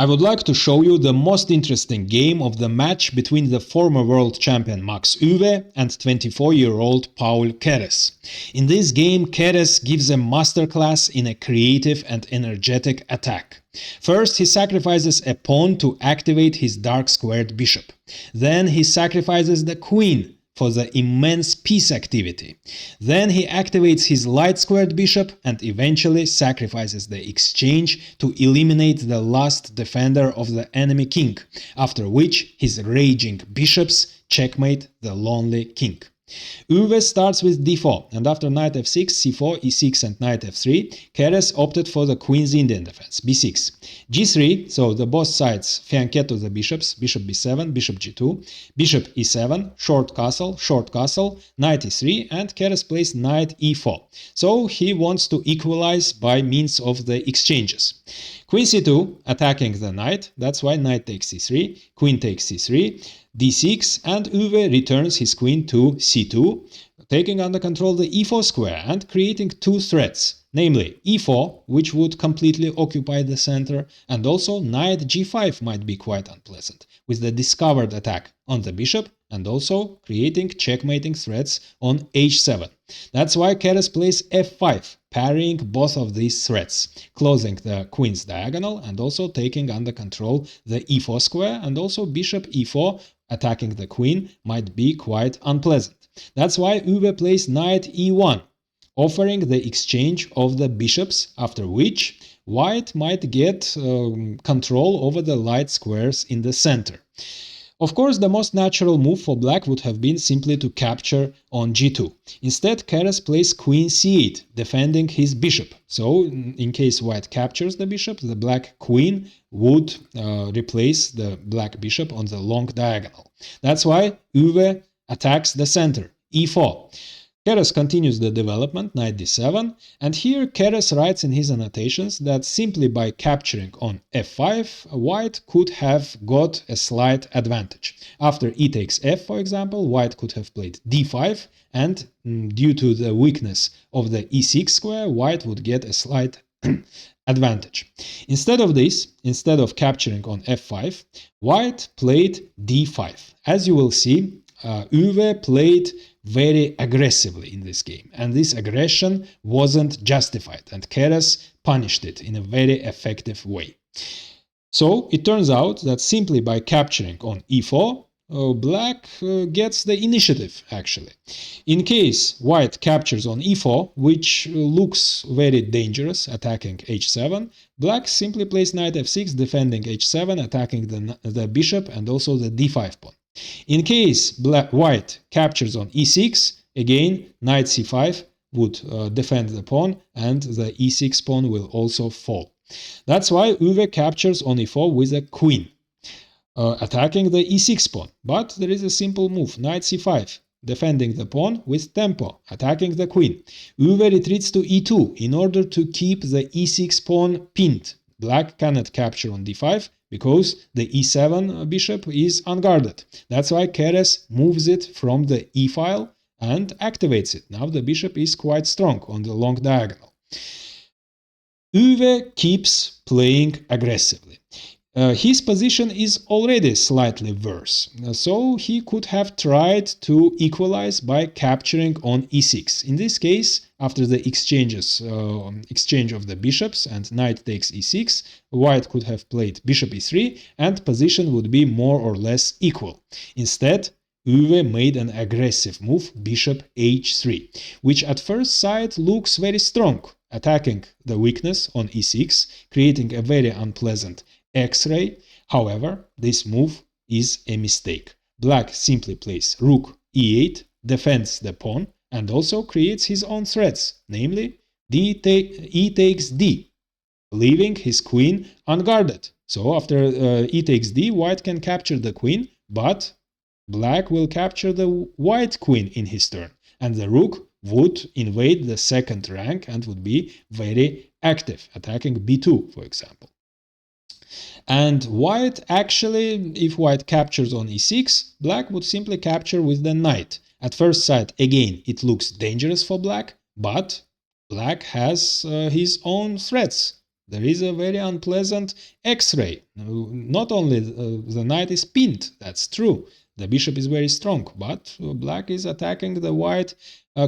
I would like to show you the most interesting game of the match between the former world champion Max Euwe and 24-year-old Paul Keres. In this game, Keres gives a masterclass in a creative and energetic attack. First, he sacrifices a pawn to activate his dark squared bishop. Then he sacrifices the queen for the immense piece activity. Then he activates his light squared bishop and eventually sacrifices the exchange to eliminate the last defender of the enemy king, after which his raging bishops checkmate the lonely king. Euwe starts with d4, and after knight f6, c4, e6 and knight f3, Keres opted for the Queen's Indian defense, b6. g3, so the both sides flanket to the bishops, bishop b7, bishop g2, bishop e7, short castle, knight e3, and Keres plays knight e4. So he wants to equalize by means of the exchanges. Queen c2 attacking the knight, that's why knight takes c3, queen takes c3, d6, and Euwe returns his queen to c2, taking under control the e4 square and creating two threats, namely e4, which would completely occupy the center, and also knight g5 might be quite unpleasant, with the discovered attack on the bishop and also creating checkmating threats on h7. That's why Keres plays f5, parrying both of these threats, closing the queen's diagonal and also taking under control the e4 square, and also bishop e4 attacking the queen might be quite unpleasant. That's why Euwe plays knight e1, offering the exchange of the bishops, after which white might get control over the light squares in the center. Of course, the most natural move for black would have been simply to capture on g2. Instead, Keres plays queen c8, defending his bishop. So, in case white captures the bishop, the black queen would replace the black bishop on the long diagonal. That's why Euwe attacks the center, e4. Keres continues the development, knight d7, and here Keres writes in his annotations that simply by capturing on f5, white could have got a slight advantage. After e takes f, for example, white could have played d5, and due to the weakness of the e6 square, white would get a slight advantage. Instead of this, instead of capturing on f5, white played d5. As you will see, Euwe played very aggressively in this game, and this aggression wasn't justified, and Keres punished it in a very effective way. So it turns out that simply by capturing on e4, black gets the initiative, actually. In case white captures on e4, which looks very dangerous, attacking h7, black simply plays knight f6, defending h7, attacking the bishop and also the d5 pawn. In case white captures on e6, again knight c5 would defend the pawn, and the e6 pawn will also fall. That's why Euwe captures on e4 with a queen, attacking the e6 pawn. But there is a simple move, knight c5, defending the pawn with tempo, attacking the queen. Euwe retreats to e2 in order to keep the e6 pawn pinned. Black cannot capture on d5 because the e7 bishop is unguarded. That's why Keres moves it from the e-file and activates it. Now the bishop is quite strong on the long diagonal. Euwe keeps playing aggressively. His position is already slightly worse, so he could have tried to equalize by capturing on e6. In this case, after the exchange of the bishops and knight takes e6, white could have played bishop e3 and position would be more or less equal. Instead, Euwe made an aggressive move, bishop h3, which at first sight looks very strong, attacking the weakness on e6, creating a very unpleasant X-ray. However, this move is a mistake. Black simply plays rook e8, defends the pawn, and also creates his own threats, namely e takes d, leaving his queen unguarded. So after e takes d, white can capture the queen, but black will capture the white queen in his turn, and the rook would invade the second rank and would be very active, attacking b2, for example. And white actually, if white captures on e6, black would simply capture with the knight. At first sight, again, it looks dangerous for black, but black has his own threats. there is a very unpleasant X-ray. Not only the knight is pinned, that's true, the bishop is very strong, but black is attacking the white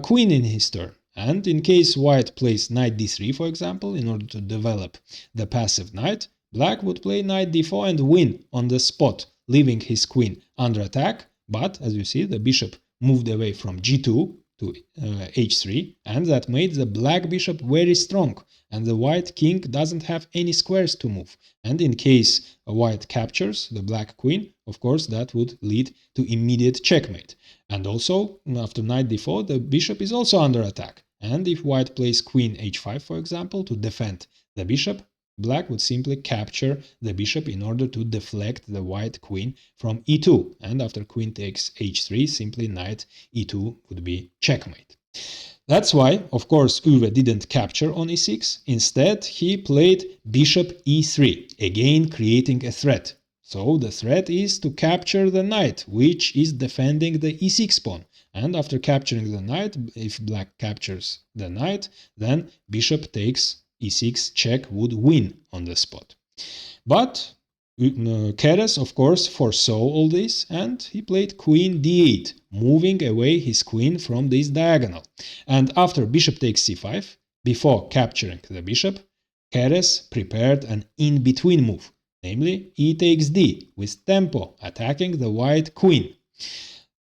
queen in his turn. And in case white plays knight d3, for example, in order to develop the passive knight, black would play knight d4 and win on the spot, leaving his queen under attack. But, as you see, the bishop moved away from g2 to h3, and that made the black bishop very strong, and the white king doesn't have any squares to move. And in case white captures the black queen, of course, that would lead to immediate checkmate. And also, after knight d4, the bishop is also under attack. And if white plays queen h5, for example, to defend the bishop, black would simply capture the bishop in order to deflect the white queen from e2. And after queen takes h3, simply knight e2 would be checkmate. That's why, of course, Euwe didn't capture on e6. Instead, he played bishop e3, again creating a threat. So the threat is to capture the knight, which is defending the e6 pawn. And after capturing the knight, if black captures the knight, then bishop takes e6 check would win on the spot. But Keres, of course, foresaw all this, and he played queen d8, moving away his queen from this diagonal. And after bishop takes c5, before capturing the bishop, Keres prepared an in-between move, namely e takes d, with tempo, attacking the white queen.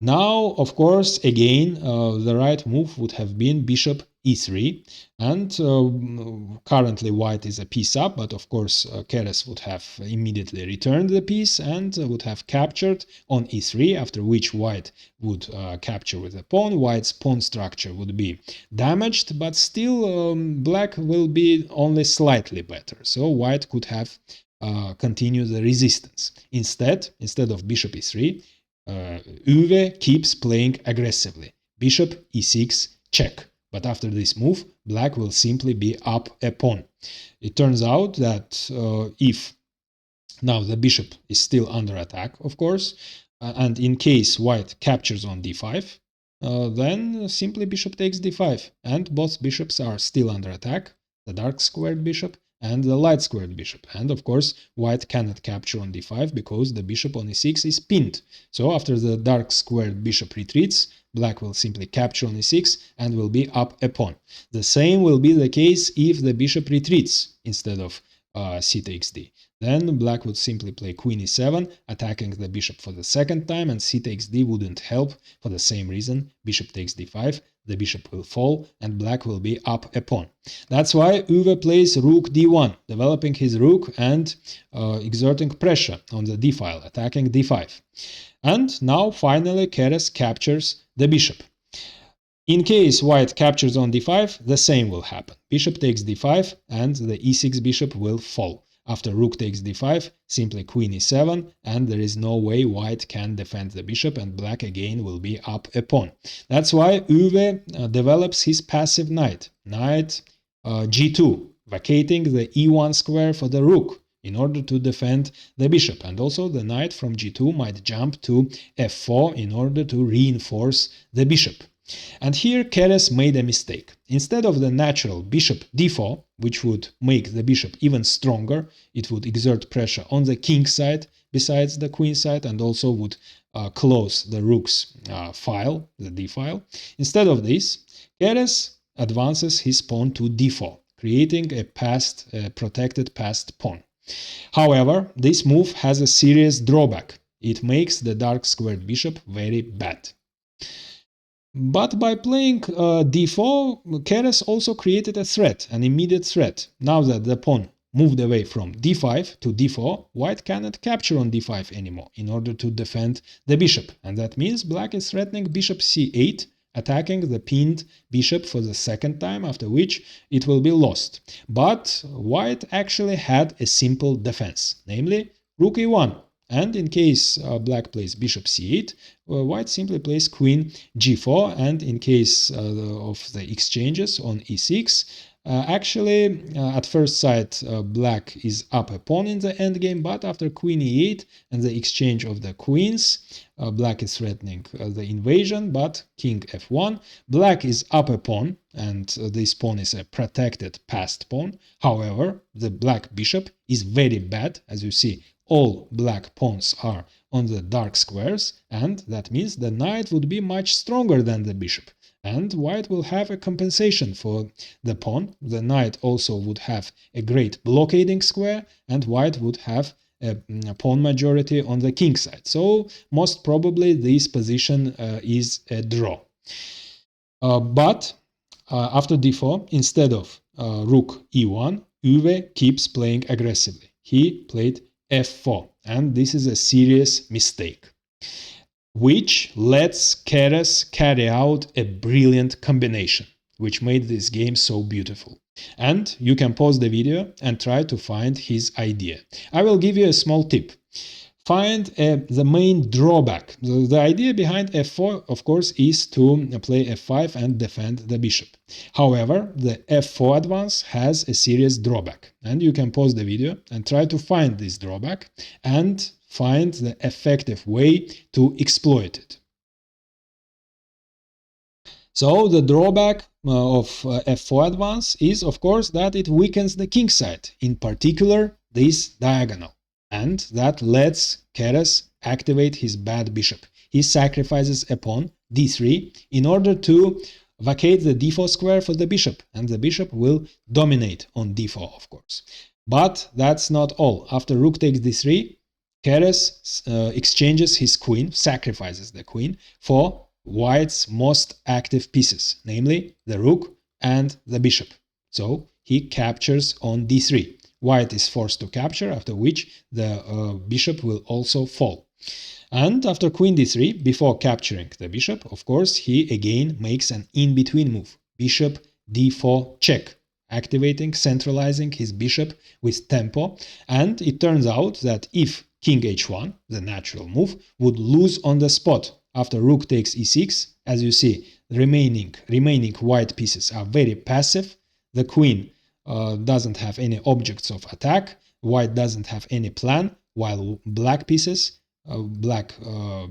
Now, of course, again, the right move would have been bishop e3, and currently white is a piece up, but of course Keres would have immediately returned the piece and would have captured on e3, after which white would capture with a pawn. White's pawn structure would be damaged, but still black will be only slightly better, so white could have continued the resistance. Instead of bishop e3, Euwe keeps playing aggressively. Bishop e6 check. But after this move, black will simply be up a pawn. It turns out that if now the bishop is still under attack, of course, and in case white captures on d5, then simply bishop takes d5, and both bishops are still under attack, the dark squared bishop and the light squared bishop. And of course, white cannot capture on d5 because the bishop on e6 is pinned. So after the dark squared bishop retreats, black will simply capture on e6 and will be up a pawn. The same will be the case if the bishop retreats instead of c takes d. Then black would simply play queen e7, attacking the bishop for the second time, and c takes d wouldn't help for the same reason. Bishop takes d5, the bishop will fall, and black will be up a pawn. That's why Euwe plays rook d1, developing his rook and exerting pressure on the d file, attacking d5. And now finally Keres captures the bishop. In case white captures on d5, the same will happen. Bishop takes d5 and the e6 bishop will fall. After rook takes d5, simply queen e7, and there is no way white can defend the bishop, and black again will be up a pawn. That's why Euwe develops his passive knight, knight g2, vacating the e1 square for the rook in order to defend the bishop. And also the knight from g2 might jump to f4 in order to reinforce the bishop. And here Keres made a mistake. Instead of the natural bishop d4, which would make the bishop even stronger, it would exert pressure on the king side besides the queen side, and also would close the rook's file, the d file. Instead of this, Keres advances his pawn to d4, creating a protected passed pawn. However, this move has a serious drawback. It makes the dark squared bishop very bad. But by playing d4, Keres also created a threat, an immediate threat. Now that the pawn moved away from d5 to d4, white cannot capture on d5 anymore in order to defend the bishop. And that means black is threatening bishop c8, attacking the pinned bishop for the second time, after which it will be lost. But white actually had a simple defense, namely rook e1. And in case black plays bishop c8, white simply plays queen g4, and in case of the exchanges on e6, Actually, at first sight, black is up a pawn in the endgame, but after queen e8 and the exchange of the queens, black is threatening the invasion, but king f1, black is up a pawn, and this pawn is a protected passed pawn. However, the black bishop is very bad. As you see, all black pawns are on the dark squares, and that means the knight would be much stronger than the bishop. And white will have a compensation for the pawn. The knight also would have a great blockading square, and white would have a pawn majority on the king side. So most probably this position is a draw. But after d4, instead of rook e1, Euwe keeps playing aggressively. He played f4, and this is a serious mistake, which lets Keres carry out a brilliant combination, which made this game so beautiful. And you can pause the video and try to find his idea. I will give you a small tip. Find the main drawback. The idea behind f4, of course, is to play f5 and defend the bishop. However, the f4 advance has a serious drawback. And you can pause the video and try to find this drawback and find the effective way to exploit it. So the drawback of f4 advance is, of course, that it weakens the king side, in particular this diagonal, and that lets Keres activate his bad bishop. He sacrifices a pawn, d3, in order to vacate the d4 square for the bishop, and the bishop will dominate on d4, of course. But that's not all. After rook takes d3, Keres exchanges his queen, sacrifices the queen, for white's most active pieces, namely the rook and the bishop. So he captures on d3. White is forced to capture, after which the bishop will also fall. And after queen d3, before capturing the bishop, of course, he again makes an in-between move, bishop d4 check, activating, centralizing his bishop with tempo. And it turns out that if king h1, the natural move, would lose on the spot after rook takes e6, as you see, remaining white pieces are very passive. The queen doesn't have any objects of attack, white doesn't have any plan, while black pieces,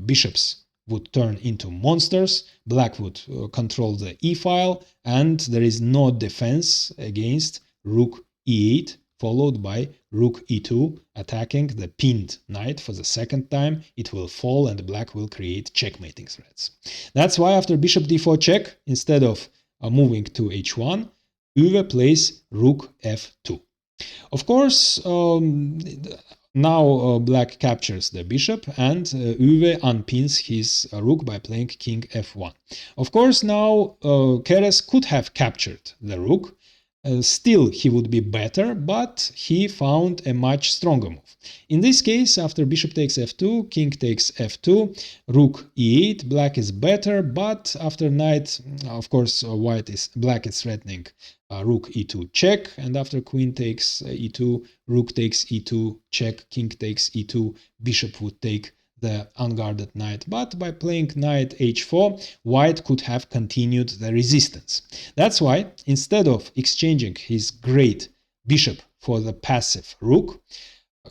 bishops would turn into monsters, black would control the e-file, and there is no defense against rook e8, followed by rook e2, attacking the pinned knight for the second time. It will fall and black will create checkmating threats. That's why after bishop d4 check, instead of moving to h1, Euwe plays rook f2. Of course, now black captures the bishop, and Euwe unpins his rook by playing king f1. Of course, now Keres could have captured the rook. Still, he would be better, but he found a much stronger move. In this case, after bishop takes f2, king takes f2, rook e8, black is better, but after knight, of course, black is threatening rook e2 check, and after queen takes e2, rook takes e2 check, king takes e2, bishop would take the unguarded knight, but by playing knight h4, white could have continued the resistance. That's why, instead of exchanging his great bishop for the passive rook,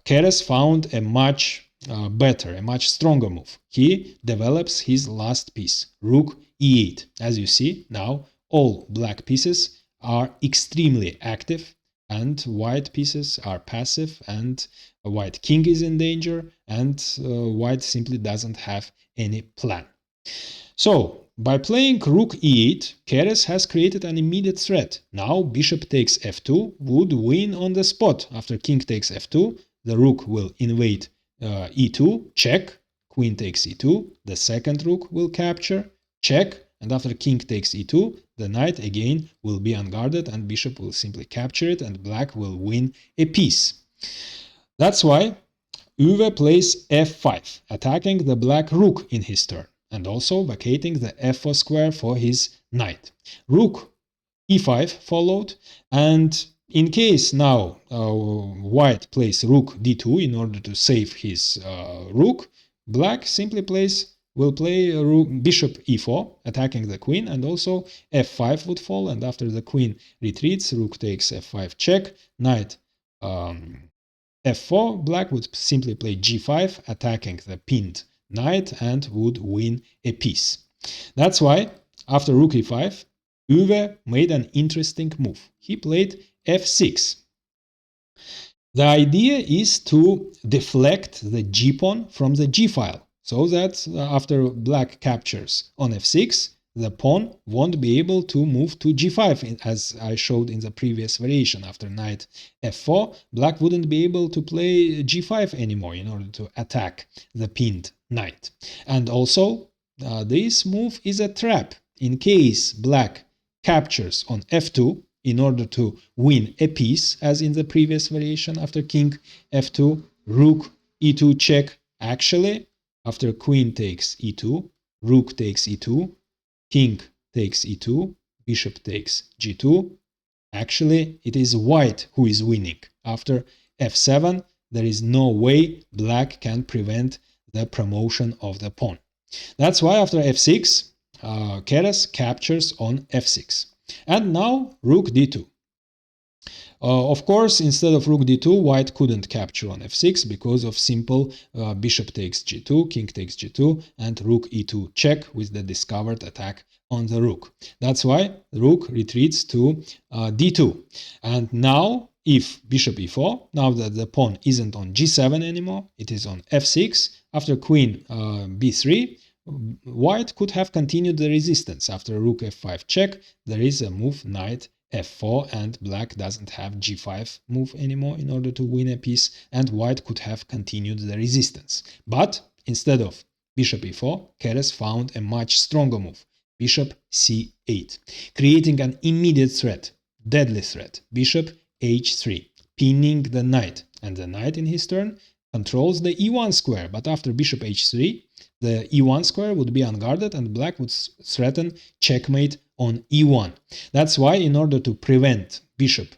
Keres found a much better, a much stronger move. He develops his last piece, rook e8. As you see, now all black pieces are extremely active, and white pieces are passive, and a white king is in danger, and white simply doesn't have any plan. So, by playing rook e8, Keres has created an immediate threat. Now bishop takes f2 would win on the spot. After king takes f2, the rook will invade e2, check, queen takes e2, the second rook will capture, check, and after king takes e2, the knight again will be unguarded and bishop will simply capture it and black will win a piece. That's why Euwe plays f5, attacking the black rook in his turn, and also vacating the f4 square for his knight. Rook e5 followed, and in case now white plays rook d2 in order to save his rook, black simply plays will play bishop e4, attacking the queen, and also f5 would fall, and after the queen retreats, rook takes f5 check, knight f4, black would simply play g5, attacking the pinned knight, and would win a piece. That's why, after rook e5, Euwe made an interesting move. He played f6. The idea is to deflect the g-pawn from the g-file, so that after black captures on f6, the pawn won't be able to move to g5, as I showed in the previous variation. After knight f4, black wouldn't be able to play g5 anymore in order to attack the pinned knight. And also, this move is a trap. In case black captures on f2 in order to win a piece, as in the previous variation after king f2, rook e2 check. Actually, after queen takes e2, rook takes e2, king takes e2, bishop takes g2. Actually, it is white who is winning. After f7, there is no way black can prevent the promotion of the pawn. That's why after f6, Keres captures on f6. And now rook d2. Of course, instead of rook d2, white couldn't capture on f6 because of simple bishop takes g2, king takes g2, and rook e2 check with the discovered attack on the rook. That's why rook retreats to d2. And now, if bishop e4, now that the pawn isn't on g7 anymore, it is on f6, after queen b3, white could have continued the resistance. After rook f5 check, there is a move knight f4, and black doesn't have g5 move anymore in order to win a piece, and white could have continued the resistance. But instead of bishop e4, Keres found a much stronger move, bishop c8, creating an immediate threat, deadly threat, bishop h3, pinning the knight, and the knight in his turn controls the e1 square, but after bishop h3, the e1 square would be unguarded and black would threaten checkmate on e1. That's why, in order to prevent bishop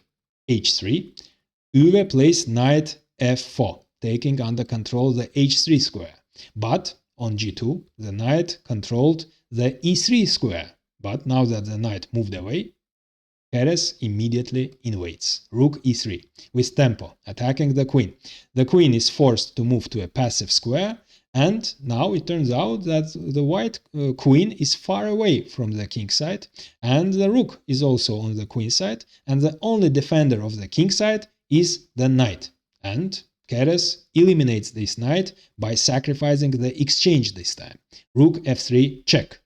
h3, Euwe plays knight f4, taking under control the h3 square. But on g2, the knight controlled the e3 square. But now that the knight moved away, Keres immediately invades, rook e3, with tempo, attacking the queen. The queen is forced to move to a passive square, and now it turns out that the white queen is far away from the king side, and the rook is also on the queen side, and the only defender of the king side is the knight. And Keres eliminates this knight by sacrificing the exchange this time. Rook f3 check,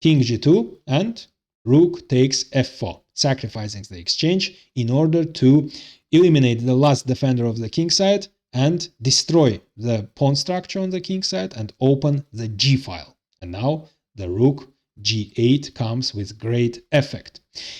king g2, and rook takes f4, sacrificing the exchange in order to eliminate the last defender of the king side and destroy the pawn structure on the king side and open the g file. And now the rook g8 comes with great effect.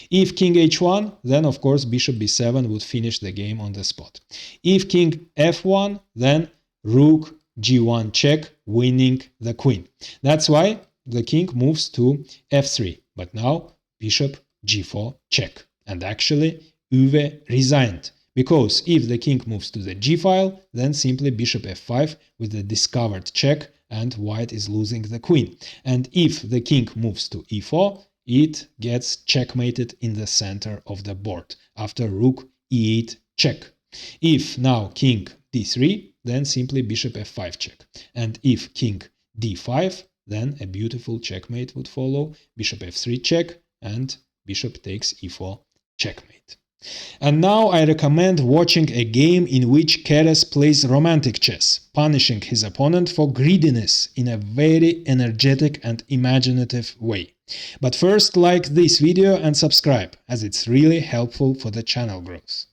If king h1, then of course bishop b7 would finish the game on the spot. If king f1, then rook g1 check, winning the queen. That's why the king moves to f3. But now bishop g4 check. And actually Euwe resigned. Because if the king moves to the g-file, then simply bishop f5 with the discovered check, and white is losing the queen. And if the king moves to e4, it gets checkmated in the center of the board after rook e8 check. If now king d3, then simply bishop f5 check. And if king d5, then a beautiful checkmate would follow, bishop f3 check, and bishop takes e4 checkmate. And now I recommend watching a game in which Keres plays romantic chess, punishing his opponent for greediness in a very energetic and imaginative way. But first, like this video and subscribe, as it's really helpful for the channel growth.